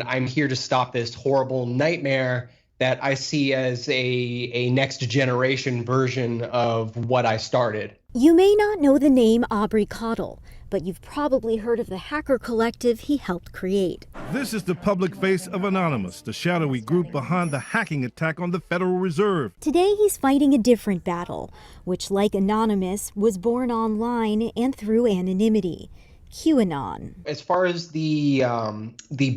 I'm here to stop this horrible nightmare that I see as a next generation version of what I started. You may not know the name Aubrey Cottle, but you've probably heard of the hacker collective he helped create. This is the public face of Anonymous, the shadowy group behind the hacking attack on the Federal Reserve. Today he's fighting a different battle, which, like Anonymous, was born online and through anonymity. QAnon. As far as the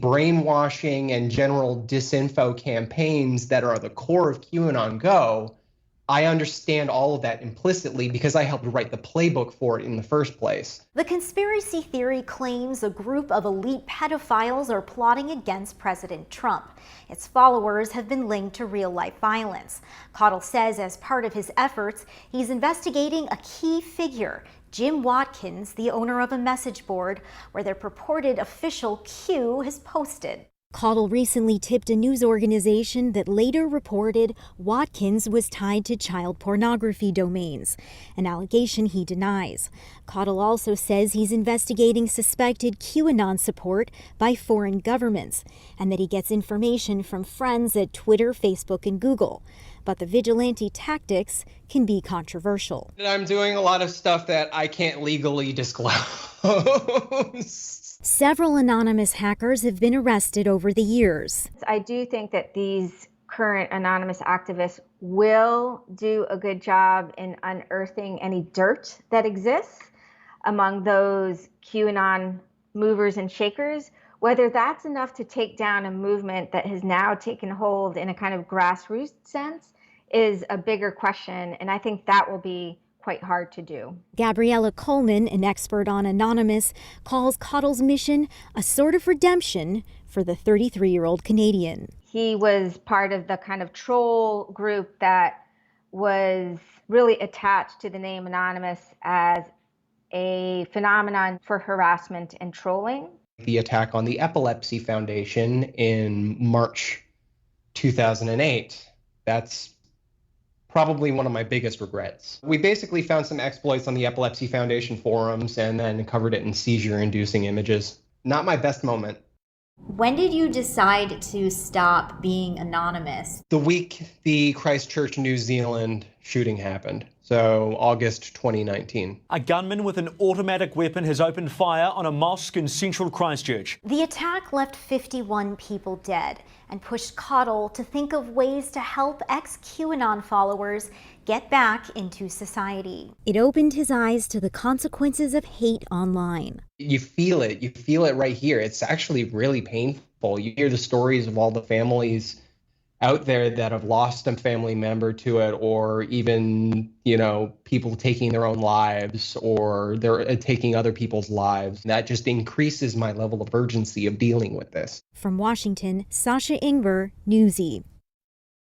brainwashing and general disinfo campaigns that are the core of QAnon go, I understand all of that implicitly because I helped write the playbook for it in the first place. The conspiracy theory claims a group of elite pedophiles are plotting against President Trump. Its followers have been linked to real-life violence. Cottle says as part of his efforts, he's investigating a key figure, Jim Watkins, the owner of a message board where their purported official Q has posted. Cottle recently tipped a news organization that later reported Watkins was tied to child pornography domains, an allegation he denies. Cottle also says he's investigating suspected QAnon support by foreign governments and that he gets information from friends at Twitter, Facebook, and Google. But the vigilante tactics can be controversial. I'm doing a lot of stuff that I can't legally disclose. Several anonymous hackers have been arrested over the years. I do think that these current anonymous activists will do a good job in unearthing any dirt that exists among those QAnon movers and shakers. Whether that's enough to take down a movement that has now taken hold in a kind of grassroots sense is a bigger question, and I think that will be quite hard to do. Gabriella Coleman, an expert on Anonymous, calls Cottle's mission a sort of redemption for the 33-year-old Canadian. He was part of the kind of troll group that was really attached to the name Anonymous as a phenomenon for harassment and trolling. The attack on the Epilepsy Foundation in March 2008, that's probably one of my biggest regrets. We basically found some exploits on the Epilepsy Foundation forums and then covered it in seizure-inducing images. Not my best moment. When did you decide to stop being anonymous? The week the Christchurch, New Zealand shooting happened. So August 2019. A gunman with an automatic weapon has opened fire on a mosque in central Christchurch. The attack left 51 people dead and pushed Cottle to think of ways to help ex-QAnon followers get back into society. It opened his eyes to the consequences of hate online. You feel it right here. It's actually really painful. You hear the stories of all the families out there that have lost a family member to it, or even, people taking their own lives, or they're taking other people's lives. That just increases my level of urgency of dealing with this. From Washington, Sasha Ingber, Newsy.